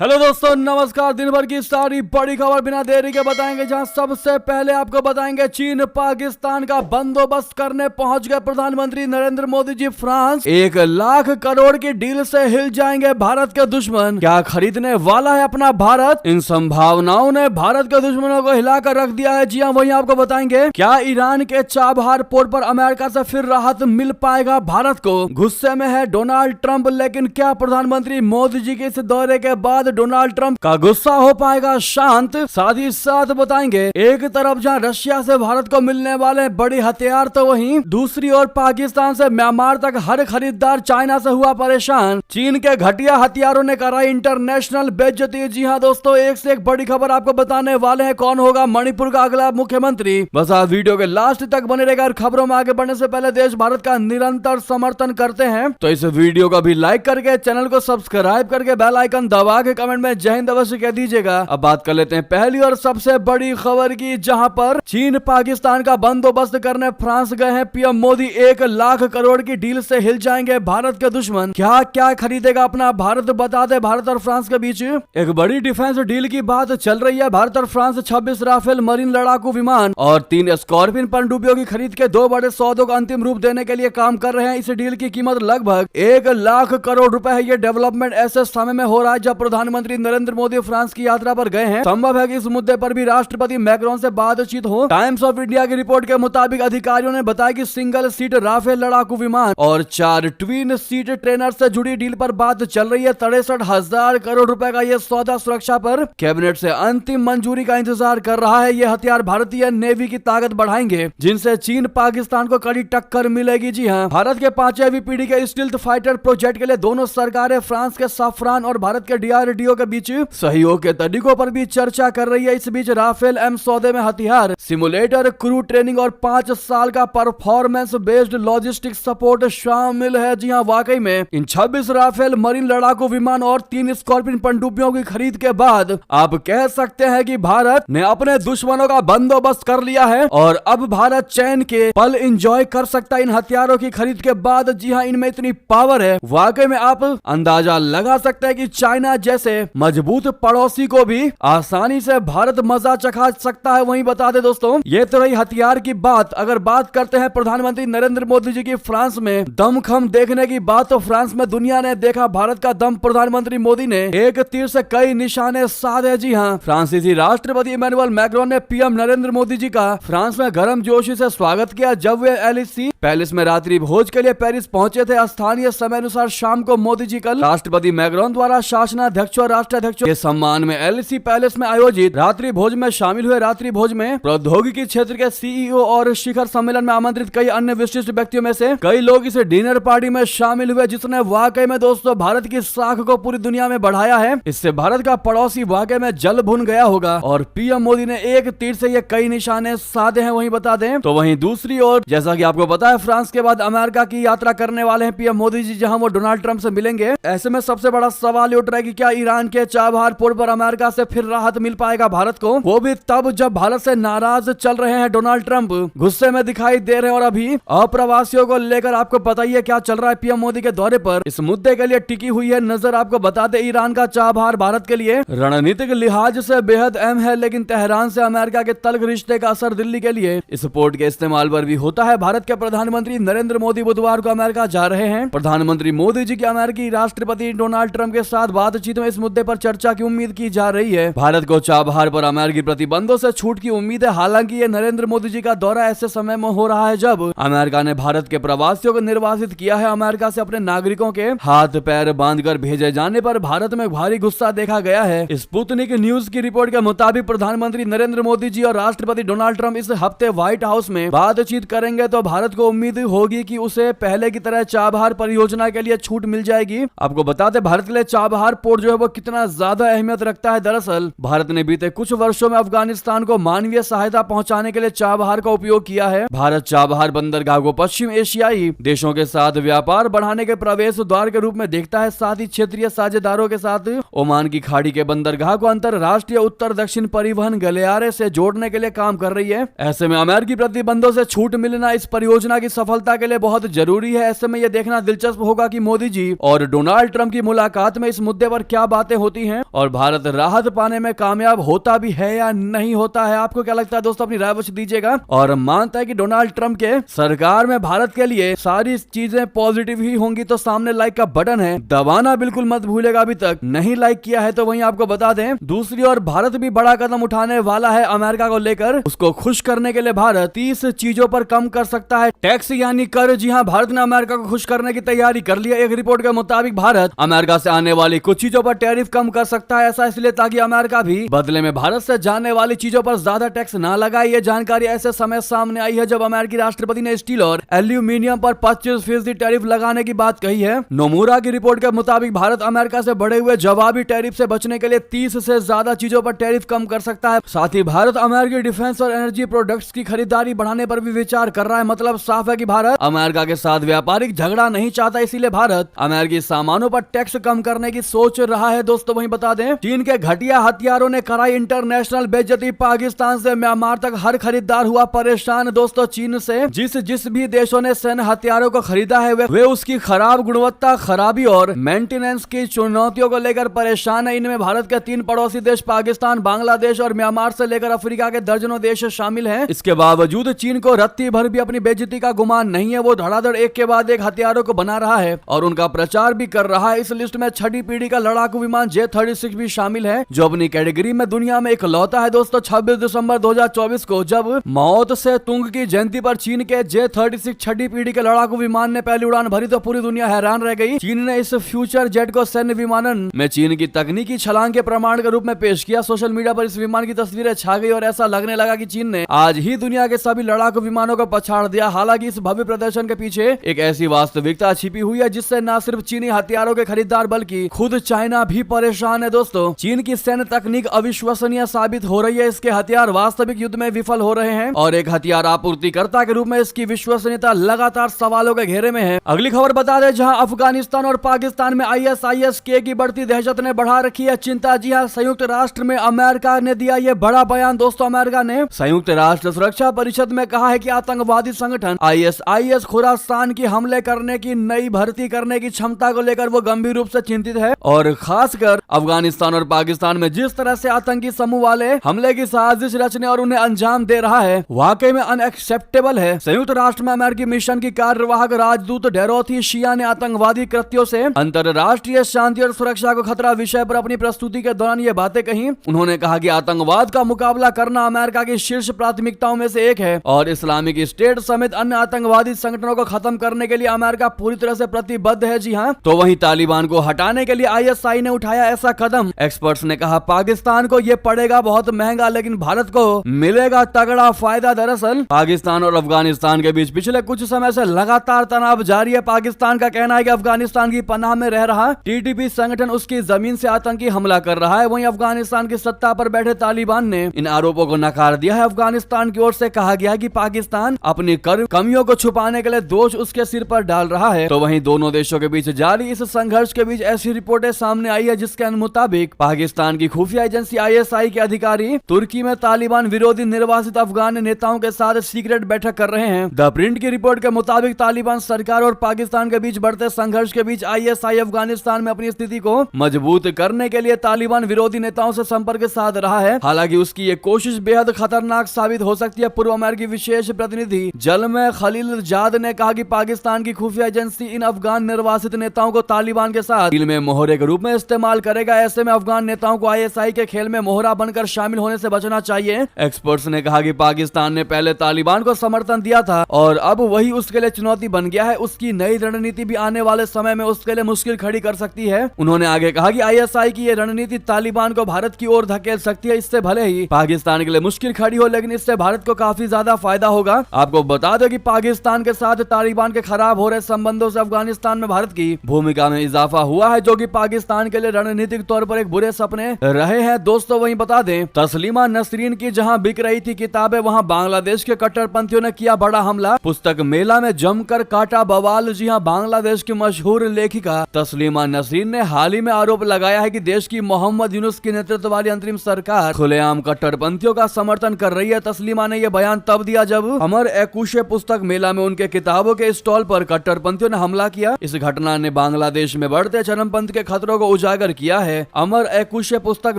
Hello दोस्तों, नमस्कार। दिन भर की सारी बड़ी खबर बिना देरी के बताएंगे, जहां सबसे पहले आपको बताएंगे चीन पाकिस्तान का बंदोबस्त करने पहुंच गए प्रधानमंत्री नरेंद्र मोदी जी फ्रांस। 1 लाख करोड़ की डील से हिल जाएंगे भारत के दुश्मन। क्या खरीदने वाला है अपना भारत? इन संभावनाओं ने भारत के दुश्मनों को हिलाकर रख दिया है। जी हाँ, वहीं आपको बताएंगे क्या ईरान के चाबहार पोर्ट पर अमेरिका से फिर राहत मिल पाएगा भारत को। गुस्से में है डोनाल्ड ट्रंप, लेकिन क्या प्रधानमंत्री मोदी जी के इस दौरे के बाद डोनाल्ड ट्रंप का गुस्सा हो पाएगा शांत? साथ ही साथ बताएंगे एक तरफ जहां रशिया से भारत को मिलने वाले बड़े हथियार, तो वहीं दूसरी ओर पाकिस्तान से म्यांमार तक हर खरीदार चाइना से हुआ परेशान। चीन के घटिया हथियारों ने कराई इंटरनेशनल बेइज्जती। जी हाँ दोस्तों, एक से एक बड़ी खबर आपको बताने वाले हैं कौन होगा मणिपुर का अगला मुख्यमंत्री। बस आप वीडियो के लास्ट तक बने रहेगा। और खबरों में आगे बढ़ने से पहले देश भारत का निरंतर समर्थन करते हैं तो इस वीडियो को भी लाइक करके, चैनल को सब्सक्राइब करके, बेल आइकन दबा के कमेंट में जय हिंद अवश्य कह दीजिएगा। अब बात कर लेते हैं पहली और सबसे बड़ी खबर की, जहां पर चीन पाकिस्तान का बंदोबस्त करने फ्रांस गए हैं पीएम मोदी। 1 लाख करोड़ की डील से हिल जाएंगे भारत के दुश्मन। क्या क्या खरीदेगा अपना भारत, बता दे। भारत और फ्रांस के बीच एक बड़ी डिफेंस डील की बात चल रही है। भारत और फ्रांस 26 राफेल मरीन लड़ाकू विमान और 3 स्कॉर्पियन पनडुब्बियों की खरीद के 2 बड़े सौदों को अंतिम रूप देने के लिए काम कर रहे हैं। इस डील की कीमत लगभग 1 लाख करोड़ रुपए है। ये डेवलपमेंट ऐसे समय में हो रहा है जब प्रधानमंत्री नरेंद्र मोदी फ्रांस की यात्रा पर गए हैं। संभव है कि इस मुद्दे पर भी राष्ट्रपति मैक्रोन से बातचीत हो। टाइम्स ऑफ इंडिया की रिपोर्ट के मुताबिक अधिकारियों ने बताया कि सिंगल सीट राफेल लड़ाकू विमान और 4 ट्विन सीट ट्रेनर से जुड़ी डील पर बात चल रही है। 63,000 करोड़ रुपए का यह सौदा सुरक्षा पर कैबिनेट से अंतिम मंजूरी का इंतजार कर रहा है। ये हथियार भारतीय नेवी की ताकत बढ़ाएंगे, जिनसे चीन पाकिस्तान को कड़ी टक्कर मिलेगी। जी हाँ, भारत के 5वीं पीढ़ी के स्टील्थ फाइटर प्रोजेक्ट के लिए दोनों सरकारें फ्रांस के सफरान और भारत के डीआरडीओ के बीच सहयोग के तरीकों पर भी चर्चा कर रही है। इस बीच राफेल एम सौदे में हथियार, सिमुलेटर, क्रू ट्रेनिंग और 5 साल का परफॉर्मेंस बेस्ड लॉजिस्टिक सपोर्ट शामिल है। जी हाँ, वाकई में इन 26 राफेल मरीन लड़ाकू विमान और 3 स्कॉर्पियन पनडुब्बियों की खरीद के बाद आप कह सकते हैं कि भारत ने अपने दुश्मनों का बंदोबस्त कर लिया है और अब भारत चैन के पल एंजॉय कर सकता है इन हथियारों की खरीद के बाद। जी हाँ, इनमें इतनी पावर है, वाकई में आप अंदाजा लगा सकते हैं कि चाइना जैसे मजबूत पड़ोसी को भी आसानी से भारत मजा चखा सकता है। वहीं बता दे दोस्तों, ये तो रही हथियार की बात। अगर बात करते हैं प्रधानमंत्री नरेंद्र मोदी जी की फ्रांस में दमखम देखने की बात, तो फ्रांस में दुनिया ने देखा भारत का दम। प्रधानमंत्री मोदी ने एक तीर से कई निशाने साधे। जी हाँ, फ्रांसीसी राष्ट्रपति इमैनुअल मैक्रोन ने पीएम नरेंद्र मोदी जी का फ्रांस में गर्मजोशी से स्वागत किया। जब वे एलिसी पैलेस में रात्रि भोज के लिए पेरिस पहुंचे थे। स्थानीय समय अनुसार शाम को मोदी जी कल राष्ट्रपति मैक्रोन द्वारा शासनाध्यक्ष और राष्ट्राध्यक्ष के सम्मान में एलिसी पैलेस में आयोजित रात्रि भोज में शामिल हुए। रात्रि भोज में प्रौद्योगिकी क्षेत्र के सीईओ और शिखर सम्मेलन में आमंत्रित कई अन्य विशिष्ट व्यक्तियों में से कई लोग इस डिनर पार्टी में शामिल हुए, जिसने वाकई में दोस्तों भारत की साख को पूरी दुनिया में बढ़ाया है। इससे भारत का पड़ोसी वाकई में जल भुन गया होगा और पीएम मोदी ने एक तीर से ये कई निशाने साधे हैं। वहीं बता दें तो वहीं दूसरी ओर, जैसा कि आपको पता है, फ्रांस के बाद अमेरिका की यात्रा करने वाले हैं पीएम मोदी जी, जहां वो डोनाल्ड ट्रंप से मिलेंगे। ऐसे में सबसे बड़ा सवाल उठ रहा है कि क्या ईरान के चाबहार पोर्ट पर अमेरिका से फिर राहत मिल पाएगा भारत को, वो भी तब जब भारत से नाराज चल रहे हैं डोनाल्ड ट्रंप, गुस्से में दिखाई दे रहे हैं। और अभी अप्रवासियों को लेकर आपको पता ही है क्या चल रहा है पीएम मोदी के दौरे पर। इस मुद्दे के लिए टिकी हुई है नजर। आपको बता दें, ईरान का चाबहार भारत के लिए रणनीतिक लिहाज से बेहद अहम है, लेकिन तेहरान से अमेरिका के तल्ख रिश्ते का असर दिल्ली के लिए इस पोर्ट के इस्तेमाल पर भी होता है। भारत के प्रधानमंत्री नरेंद्र मोदी बुधवार को अमेरिका जा रहे हैं। प्रधानमंत्री मोदी जी की अमेरिकी राष्ट्रपति डोनाल्ड ट्रंप के साथ बातचीत में इस मुद्दे पर चर्चा की उम्मीद की जा रही है। भारत को चाबहार पर अमेरिकी प्रतिबंधों से छूट की उम्मीद है। हालांकि ये नरेंद्र मोदी जी का दौरा ऐसे समय में हो रहा है जब अमेरिका ने भारत के प्रवासियों को निर्वासित किया है। अमेरिका से अपने नागरिकों के हाथ पैर बांधकर भेजे जाने पर भारत में भारी गुस्सा देखा गया है। स्पुतनिक न्यूज की रिपोर्ट के मुताबिक प्रधानमंत्री नरेंद्र मोदी जी और राष्ट्रपति डोनाल्ड ट्रंप इस हफ्ते व्हाइट हाउस में बातचीत करेंगे, तो भारत को उम्मीद होगी कि उसे पहले की तरह चाबहार परियोजना के लिए छूट मिल जाएगी। आपको बताते भारत के लिए चाबहार पोर्ट जो है वो कितना ज्यादा अहमियत रखता है। दरअसल भारत ने बीते कुछ वर्षों में अफगानिस्तान को मानवीय सहायता पहुंचाने के लिए चाबहार का उपयोग किया है। भारत चाबहार बंदरगाह को पश्चिम एशियाई देशों के साथ व्यापार बढ़ाने के प्रवेश द्वार के रूप में देखता है। साथ ही क्षेत्रीय साझेदारों के साथ ओमान की खाड़ी के बंदरगाह को अंतरराष्ट्रीय उत्तर दक्षिण परिवहन गलियारे से जोड़ने के लिए काम कर रही है। ऐसे में अमेरिकी प्रतिबंधों से छूट मिलना इस परियोजना की सफलता के लिए बहुत जरूरी है। ऐसे में यह देखना दिलचस्प होगा कि मोदी जी और डोनाल्ड ट्रंप की मुलाकात में इस मुद्दे पर क्या बातें होती हैं और भारत राहत पाने में कामयाब होता भी है या नहीं होता है। आपको क्या लगता है दोस्तों, अपनी राय दीजिएगा। और मानता है कि डोनाल्ड ट्रंप के सरकार में भारत के लिए सारी चीजें पॉजिटिव ही होंगी तो सामने लाइक का बटन है, दबाना बिल्कुल मत भूलेगा। अभी तक नहीं लाइक किया है तो वहीं आपको बता दें। दूसरी ओर भारत भी बड़ा कदम उठाने वाला है अमेरिका को लेकर। उसको खुश करने के लिए भारत 30 चीजों पर कम कर सकता है टैक्स यानी कर। जी हां, भारत ने अमेरिका को खुश करने की तैयारी कर ली है। एक रिपोर्ट के मुताबिक भारत अमेरिका से आने वाली कुछ चीजों पर टैरिफ कम कर सकता है। ऐसा इसलिए ताकि अमेरिका भी बदले में भारत से जाने वाली चीजों पर ज्यादा टैक्स ना लगाए। ये जानकारी ऐसे समय सामने आई है जब अमेरिकी राष्ट्रपति ने स्टील और एल्यूमिनियम पर 25% टैरिफ लगाने की बात कही है। नोमुरा की रिपोर्ट के मुताबिक भारत अमेरिका से बढ़े हुए जवाबी टैरिफ से बचने के लिए 30 से ज्यादा चीजों पर टैरिफ कम कर सकता है। साथ ही भारत अमेरिकी डिफेंस और एनर्जी प्रोडक्ट्स की खरीदारी बढ़ाने पर भी विचार कर रहा है। मतलब साफ है कि भारत अमेरिका के साथ व्यापारिक झगड़ा नहीं चाहता, इसीलिए भारत अमेरिकी सामानों पर टैक्स कम करने की सोच रहा है। दोस्तों वहीं बता दें, चीन के घटिया हथियारों ने कराई इंटरनेशनल बेइज्जती। पाकिस्तान से म्यांमार तक हर खरीदार हुआ परेशान। दोस्तों चीन से जिस भी देशों ने सैन्य हथियारों को खरीदा है वे उसकी खराब गुणवत्ता, खराबी और मेंटेनेंस की चुनौतियों को लेकर परेशान है। इनमें भारत के 3 पड़ोसी देश पाकिस्तान, बांग्लादेश और म्यांमार से लेकर अफ्रीका के दर्जनों देश शामिल हैं। इसके बावजूद चीन को रत्ती भर भी अपनी बेइज्जती का गुमान नहीं है। वो धड़ाधड़ एक के बाद एक हथियारों को बना रहा है और उनका प्रचार भी कर रहा है। इस लिस्ट में 6ठी पीढ़ी का लड़ाकू विमान J-36 भी शामिल है, जो अपनी कैटेगरी में दुनिया में इकलौता है। दोस्तों 26 दिसंबर 2024 को जब मौत से तुंग की जयंती पर चीन के J-36 6ठी पीढ़ी के लड़ाकू विमान ने पहली उड़ान भरी तो पूरी दुनिया हैरान रह गई। चीन ने इस फ्यूचर जेट को सैन्य विमानन में चीन की तकनीकी छलांग के प्रमाण के रूप में पेश किया। सोशल मीडिया पर इस विमान की तस्वीरें छा गई और ऐसा लगने लगा कि चीन ने आज ही दुनिया के सभी लड़ाकू विमानों को पछाड़ दिया। हालांकि इस भव्य प्रदर्शन के पीछे एक ऐसी वास्तविकता छिपी हुई है जिससे न सिर्फ चीनी हथियारों के खरीदार बल्कि खुद चाइना भी परेशान है। दोस्तों चीन की सैन्य तकनीक अविश्वसनीय साबित हो रही है। इसके हथियार वास्तविक युद्ध में विफल हो रहे हैं और एक हथियार आपूर्तिकर्ता के रूप में इसकी विश्वसनीयता लगातार सवालों के घेरे में है। अगली खबर बता दें, जहां अफगानिस्तान और पाकिस्तान में ISIS-K की बढ़ती दहशत ने बढ़ा रखी है चिंता। जी हां, संयुक्त राष्ट्र में अमेरिका ने दिया ये बड़ा बयान। दोस्तों अमेरिका ने संयुक्त राष्ट्र सुरक्षा परिषद में कहा है कि आतंकवादी संगठन ISIS खुरासान की हमले करने की नई भर्ती करने की क्षमता को लेकर वो गंभीर रूप से चिंतित है और खासकर अफगानिस्तान और पाकिस्तान में जिस तरह से आतंकी समूह वाले हमले की साजिश रचने और उन्हें अंजाम दे रहा है वाकई में अनएक्सेप्टेबल है। संयुक्त राष्ट्र में अमेरिकी मिशन की कार्यवाहक राजदूत डेरोथी शिया ने आतंकवादी कृत्यों से अंतरराष्ट्रीय शांति और सुरक्षा को खतरा विषय पर अपनी प्रस्तुति के दौरान ये बातें कही। उन्होंने कहा कि आतंकवाद का मुकाबला करना अमेरिका की शीर्ष प्राथमिकताओं में से एक है और इस्लामिक स्टेट समेत अन्य आतंकवादी संगठनों को खत्म करने के लिए अमेरिका पूरी तरह से प्रतिबद्ध है। जी हां, तो वहीं तालिबान को हटाने के लिए ISI ने उठाया ऐसा कदम। एक्सपर्ट्स ने कहा पाकिस्तान को यह पड़ेगा बहुत महंगा लेकिन भारत को मिलेगा तगड़ा फायदा। दरअसल पाकिस्तान और अफगानिस्तान के बीच पिछले कुछ समय से लगातार तनाव जारी है। पाकिस्तान का कहना है कि अफगानिस्तान की पनाह में रह रहा TTP संगठन उसकी जमीन से आतंकी हमला कर रहा है। वहीं अफगानिस्तान की सत्ता पर बैठे तालिबान ने इन आरोपों को नकार दिया है। अफगानिस्तान की ओर से कहा गया कि पाकिस्तान अपनी कमियों को छुपाने के लिए दोष उसके सिर पर डाल रहा है। तो वहीं दोनों देशों के बीच जारी इस संघर्ष के बीच ऐसी रिपोर्टें सामने आई है जिसके मुताबिक पाकिस्तान की खुफिया एजेंसी ISI के अधिकारी तुर्की में तालिबान विरोधी निर्वासित अफगान नेताओं के साथ सीक्रेट बैठक कर रहे हैं। द प्रिंट की रिपोर्ट के मुताबिक तालिबान सरकार और पाकिस्तान के बीच बढ़ते संघर्ष के बीच ISI अफगानिस्तान में अपनी स्थिति को मजबूत करने के लिए तालिबान विरोधी नेताओं से संपर्क साध रहा है। हालांकि उसकी ये कोशिश बेहद खतरनाक साबित हो सकती है। पूर्व अमेरिकी विशेष प्रतिनिधि जलमे खलीलजाद ने कहा कि पाकिस्तान की खुफिया एजेंसी इन अफगान निर्वासित नेताओं को तालिबान के साथ दिल में मोहरे के रूप में इस्तेमाल करेगा। ऐसे में अफगान नेताओं को ISI के खेल में मोहरा बनकर शामिल होने से बचना चाहिए। एक्सपर्ट्स ने कहा कि पाकिस्तान ने पहले तालिबान को समर्थन दिया था और अब वही उसके लिए चुनौती बन गया है। उसकी नई रणनीति भी आने वाले समय में उसके लिए मुश्किल खड़ी कर सकती है। उन्होंने आगे कहा कि ISI की ये रणनीति तालिबान को भारत की ओर धकेल सकती है। इससे भले ही पाकिस्तान के लिए मुश्किल खड़ी हो लेकिन इससे भारत को काफी ज्यादा फायदा होगा। आपको बता दो कि पाकिस्तान के साथ तालिबान के खराब हो रहे संबंधों से अफगानिस्तान में भारत की भूमिका में इजाफा हुआ है, जो कि पाकिस्तान के लिए रणनीतिक तौर पर एक बुरे सपने रहे हैं। दोस्तों वहीं बता दें, तस्लीमा नसरीन की जहां बिक रही थी किताबें वहां बांग्लादेश के कट्टरपंथियों ने किया बड़ा हमला। पुस्तक मेला में जमकर काटा बवाल। जी हां, बांग्लादेश की मशहूर लेखिका तस्लीमा नसरीन ने हाल ही में आरोप लगाया है कि देश की मोहम्मद यूनुस की नेतृत्व वाली अंतरिम सरकार खुलेआम कट्टरपंथियों का समर्थन कर रही है। तस्लीमा ने यह बयान तब दिया जब अमर एकुशे पुस्तक मेला में उनके किताबों के स्टॉल पर कट्टरपंथियों ने हमला किया। इस घटना ने बांग्लादेश में बढ़ते चरमपंथ के खतरों को उजागर किया है। अमर एकुशे पुस्तक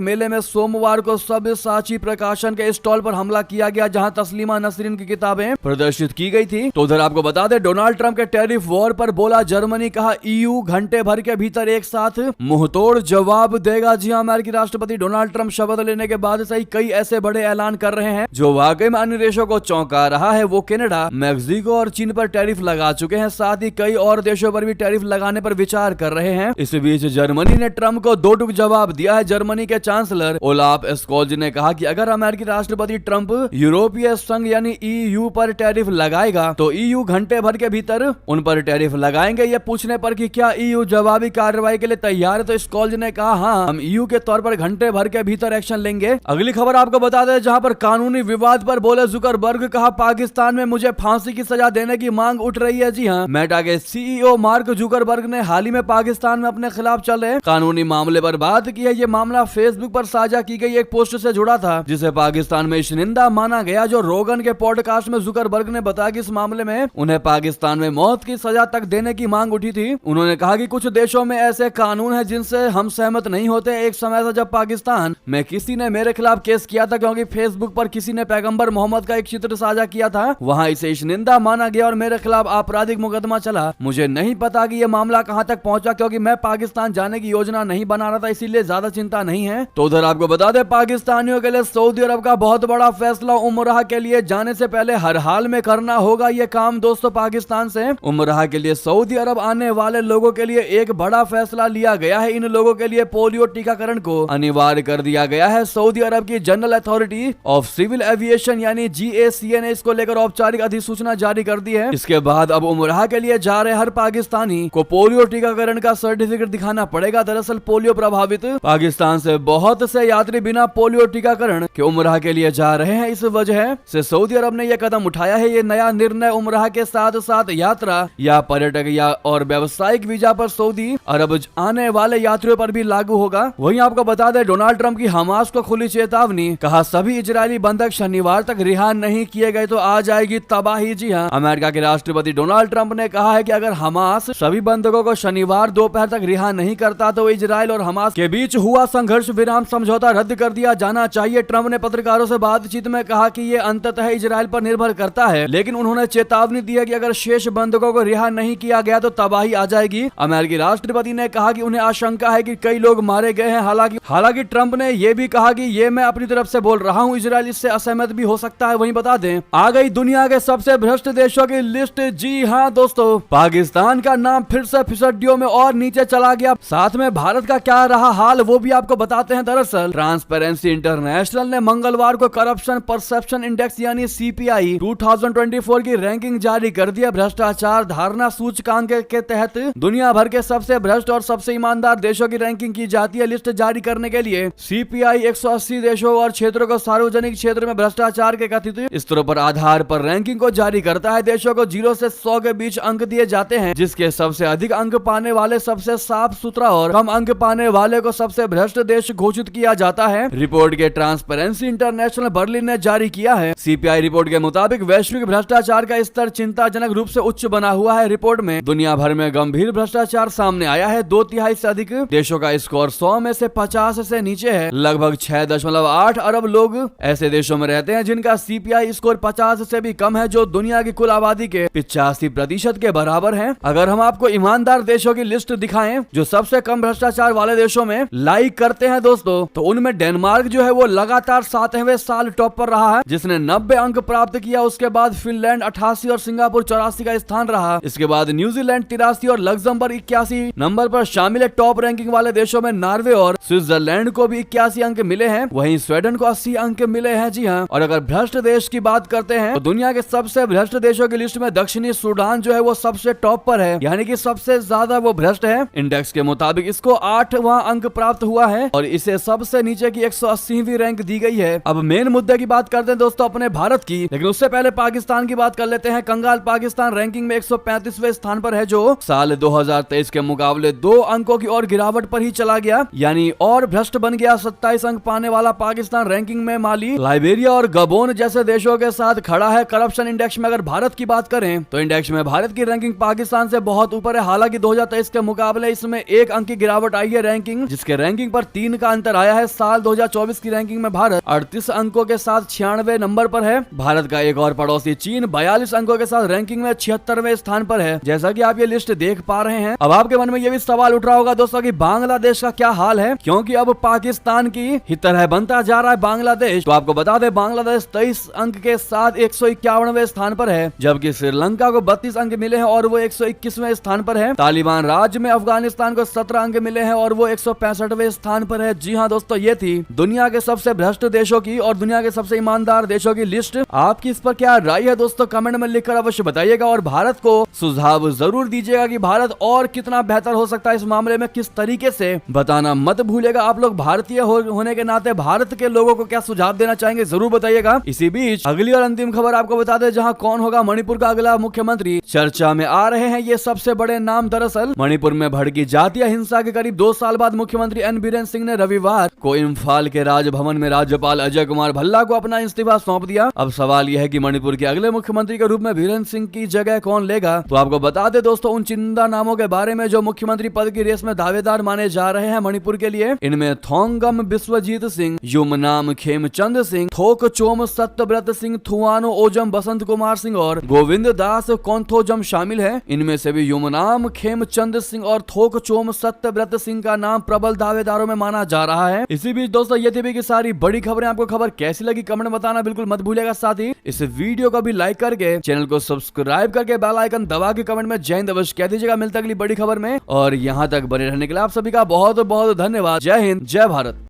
मेले में सोमवार को सब्यसाची प्रकाशन के स्टॉल पर हमला किया गया, जहां तस्लीमा नसरीन की किताबें प्रदर्शित की गई थी। तो उधर आपको बता दें, डोनाल्ड ट्रंप के टैरिफ वॉर पर बोला जर्मनी, कहा EU घंटे भर के भीतर एक साथ मुंहतोड़ जवाब देगा। जी हां, अमेरिकी राष्ट्रपति डोनाल्ड ट्रंप शपथ लेने के बाद से ही कई ऐसे बड़े ऐलान कर रहे हैं जो वाकई में अन्य देशों को चौंका रहा है। वो कनाडा, मैक्सिको और चीन पर टैरिफ लगा चुके हैं, साथ ही कई और देशों पर भी टैरिफ लगाने पर विचार कर रहे हैं। इस बीच जर्मनी ने ट्रंप को दो टूक जवाब दिया है। जर्मनी के चांसलर ओलाफ स्कोल्ज ने कहा कि अगर अमेरिकी राष्ट्रपति ट्रंप यूरोपीय संघ यानी EU पर टैरिफ लगाएगा तो EU घंटे भर के भीतर उन पर टैरिफ लगाएंगे। ये पूछने पर कि क्या EU जवाबी कार्रवाई के लिए तैयार है, तो स्कोल्ज ने कहा हाँ, हम EU के तौर पर घंटे भर के भीतर एक्शन लेंगे। अगली खबर आपको बता दें, जहां पर कानूनी विवाद पर बोले जुकरबर्ग, कहा पाकिस्तान में मुझे फांसी की सजा देने की मांग उठ रही है। जी हां, मेटा के CEO मार्क जुकरबर्ग ने हाल ही में पाकिस्तान में अपने खिलाफ चल रहे कानूनी मामले पर बात की है। ये मामला फेसबुक पर साझा की गई एक पोस्ट से जुड़ा था, जिसे पाकिस्तान में शर्मिंदा माना गया। जो रोगन के पॉडकास्ट में जुकरबर्ग ने बताया कि इस मामले में उन्हें पाकिस्तान में मौत की सजा तक देने की मांग उठी थी। उन्होंने कहा कि कुछ देशों में ऐसे कानून है जिनसे हम सहमत नहीं होते। एक समय था जब पाकिस्तान में किसी ने मेरे खिलाफ केस किया था क्योंकि फेसबुक पर किसी ने पैगंबर मोहम्मद का एक चित्र साझा किया था, वहां इसे शर्मिंदा माना गया और मेरे खिलाफ आपराधिक मुकदमा चला। मुझे नहीं पता कि यह मामला कहां तक पहुंचा, क्योंकि मैं पाकिस्तान जाने की योजना नहीं बना रहा था, इसीलिए ज्यादा चिंता नहीं है। तो उधर आपको बता दें, पाकिस्तानियों के लिए सऊदी अरब का बहुत बड़ा फैसला। उमराह के लिए जाने से पहले हर हाल में करना होगा ये काम। दोस्तों, पाकिस्तान से उमराह के लिए सऊदी अरब आने वाले लोगों के लिए एक बड़ा फैसला लिया गया है। इन लोगों के लिए पोलियो टीकाकरण को अनिवार्य कर दिया गया है। सऊदी अरब की general authority of civil aviation यानी GACA ने इसको लेकर औपचारिक अधिसूचना जारी कर दी है। इसके बाद अब उमराह के लिए जा रहे हर पाकिस्तानी को पोलियो टीकाकरण का सर्टिफिकेट दिखाना पड़ेगा। दरअसल पोलियो प्रभावित पाकिस्तान से बहुत से यात्री बिना पोलियो टीकाकरण के उमराह के लिए जा रहे हैं। इस वजह से सऊदी अरब ने यह कदम उठाया है। ये नया निर्णय उमराह के साथ साथ यात्रा या पर्यटक या और व्यावसायिक वीजा पर सऊदी अरब आने वाले यात्रियों पर भी लागू होगा। वहीं आपको बता दें, डोनाल्ड ट्रंप की हमास को खुली चेतावनी, कहा सभी इजरायली बंधक शनिवार तक रिहा नहीं किए गए तो आ जाएगी तबाही। जी हां, अमेरिका के राष्ट्रपति डोनाल्ड ट्रंप ने कहा है कि अगर हमास सभी बंधकों को शनिवार दोपहर तक रिहा नहीं करता तो इजराइल और हमास के बीच हुआ संघर्ष विराम समझौता रद्द कर दिया जाना चाहिए। ट्रंप ने पत्रकारों से बातचीत में कहा कि ये अंततः इजराइल पर निर्भर करता है, लेकिन उन्होंने चेतावनी दी है कि अगर शेष बंधकों को रिहा नहीं किया गया तो तबाही आ जाएगी। अमेरिकी राष्ट्रपति ने कहा कि उन्हें आशंका है कि कई लोग मारे गए हैं। हालांकि ट्रंप ने यह भी कहा कि ये मैं अपनी तरफ से बोल रहा हूं, इजराइल इससे असहमत भी हो सकता है। वहीं बता दें, आ गई दुनिया के सबसे भ्रष्ट देशों की लिस्ट। जी हां दोस्तों, पाकिस्तान का नाम फिर से फिसड्डियों में और नीचे चला गया। साथ में भारत का क्या रहा हाल वो भी आपको बताते हैं। दरअसल ट्रांसपेरेंसी इंटरनेशनल ने मंगलवार को करप्शन परसेप्शन इंडेक्स यानी CPI 2024 की रैंकिंग जारी कर दिया। भ्रष्टाचार धारणा सूचकांक के तहत दुनिया भर के सबसे भ्रष्ट और सबसे ईमानदार देशों की रैंकिंग की जाती है। लिस्ट जारी करने के लिए CPI 180 देशों और क्षेत्रों को सार्वजनिक क्षेत्र में भ्रष्टाचार के कथित स्तरों पर आधार पर रैंकिंग को जारी करता है। देशों को 0 से 100 के बीच अंक दिए जाते हैं, जिसके सबसे अधिक अंक पाने वाले सबसे साफ सुथरा और कम अंक पाने वाले को सबसे भ्रष्ट देश घोषित किया जाता है। रिपोर्ट के ट्रांसपेरेंसी इंटरनेशनल बर्लिन ने जारी किया है। CPI रिपोर्ट के मुताबिक वैश्विक भ्रष्टाचार का स्तर चिंताजनक रूप से उच्च बना हुआ है। रिपोर्ट में दुनिया भर में गंभीर भ्रष्टाचार सामने आया है। 2/3 से अधिक देशों का स्कोर 100 में से 50 से नीचे है। लगभग 6.8 अरब लोग ऐसे देशों में रहते हैं जिनका CPI स्कोर 50 से भी कम है, जो दुनिया की कुल आबादी के 85% के बराबर है। अगर हम आपको ईमानदार देशों की लिस्ट दिखाएं जो सबसे कम भ्रष्टाचार वाले देशों में लाइक करते हैं दोस्तों, तो उनमें डेनमार्क जो है वो लगातार 7वें साल टॉप पर रहा है, जिसने 90 अंक प्राप्त किया। उसके बाद फिनलैंड 88 और सिंगापुर 84 का स्थान रहा। इसके बाद न्यूजीलैंड 83 और लग्जमबर्ग 81 नंबर पर शामिल है। टॉप रैंकिंग वाले देशों में नॉर्वे और स्विट्जरलैंड को भी 81 अंक मिले हैं। वहीं स्वीडन को 80 अंक मिले हैं। जी हाँ, और अगर भ्रष्ट देश की बात करते हैं तो दुनिया के सबसे भ्रष्ट देशों की लिस्ट में दक्षिणी सूडान जो है वो सबसे टॉप पर है, यानी कि सबसे ज्यादा वो भ्रष्ट है। इंडेक्स के मुताबिक इसको 8वां अंक प्राप्त हुआ है और इसे सबसे नीचे की 180वीं रैंक दी गई है। अब मेन मुद्दे की बात करते हैं दोस्तों अपने भारत की, लेकिन उससे पहले पाकिस्तान की बात कर लेते हैं। कंगाल पाकिस्तान रैंकिंग में 135वें स्थान पर है, जो साल 2023 के मुकाबले 2 अंकों की और गिरावट पर ही चला गया, यानी और भ्रष्ट बन गया। 27 अंक पाने वाला पाकिस्तान रैंकिंग में माली, लाइबेरिया और गबोन जैसे देशों के साथ खड़ा है। करप्शन इंडेक्स में अगर भारत की बात करें तो इंडेक्स में भारत की रैंकिंग पाकिस्तान से बहुत ऊपर है। हालांकि 2023 के मुकाबले इसमें 1 अंक की गिरावट आई है रैंकिंग, जिसके रैंकिंग पर 3 का अंतर आया है। साल 2024 की रैंकिंग में भारत 38 अंकों के साथ 96वें नंबर पर है। भारत का एक और पड़ोसी चीन 42 अंकों के साथ रैंकिंग में 76वें स्थान पर है। जैसा कि आप ये लिस्ट देख पा रहे हैं, अब आपके मन में ये भी सवाल उठ रहा होगा दोस्तों कि बांग्लादेश का क्या हाल है, क्योंकि अब पाकिस्तान की ही तरह बनता जा रहा है बांग्लादेश। तो आपको बता दें, बांग्लादेश 23 अंक के साथ 151वें स्थान पर है, जबकि श्रीलंका को 32 अंक मिले हैं और वो 121वें स्थान पर है। तालिबान राज्य में अफगानिस्तान को 17 अंक मिले हैं और वो 165वें स्थान पर है। जी हाँ दोस्तों, ये थी दुनिया के सबसे भ्रष्ट देशों की और दुनिया के सबसे ईमानदार देशों की लिस्ट। आपकी इस पर क्या राय है दोस्तों, कमेंट में लिखकर अवश्य बताइएगा और भारत को सुझाव जरूर दीजिएगा कि भारत और कितना बेहतर हो सकता है इस मामले में, किस तरीके से बताना मत भूलिएगा। आप लोग भारतीय होने के नाते भारत के लोगों को क्या सुझाव देना चाहेंगे जरूर बताइएगा। इसी बीच अगली और अंतिम खबर आपको बता दें, जहां कौन होगा मणिपुर का अगला मुख्यमंत्री चर्चा में आ रहे हैं ये सबसे बड़े नाम। दरअसल मणिपुर में भड़की जातीय हिंसा के करीब 2 साल बाद मुख्यमंत्री एन बीरेन सिंह ने रविवार को इम्फाल के राजभवन में राज्यपाल अजय कुमार भल्ला को अपना इस्तीफा सौंप दिया। अब सवाल यह है कि मणिपुर के अगले मुख्यमंत्री के रूप में बीरेन सिंह की जगह कौन लेगा। तो आपको बता दें दोस्तों उन चुनिंदा नामों के बारे में जो मुख्यमंत्री पद की रेस में दावेदार माने जा रहे हैं मणिपुर के लिए। इनमें थोंगम बिस्वजीत सिंह, युमनाम खेमचंद सिंह, थोक चोम सत्यव्रत सिंह, थुआनो ओजम बसंत कुमार सिंह और गोविंद दास कोंथोजम शामिल है। इनमें से भी युमनाम खेमचंद सिंह और थोक चोम सत्यव्रत सिंह का नाम प्रबल दावेदारों में माना जा रहा है। इसी बीच दोस्तों ये थी की सारी बड़ी खबरें। आपको खबर कैसी लगी कमेंट बताना बिल्कुल मत भूलिएगा। साथ ही इस वीडियो को भी लाइक करके चैनल को सब्सक्राइब करके बेल आइकन दबा के कमेंट में जय हिंद अवश्य कह दीजिएगा। मिलता अगली बड़ी खबर में, और यहाँ तक बने रहने के लिए आप सभी का बहुत बहुत धन्यवाद। जय हिंद, जय भारत।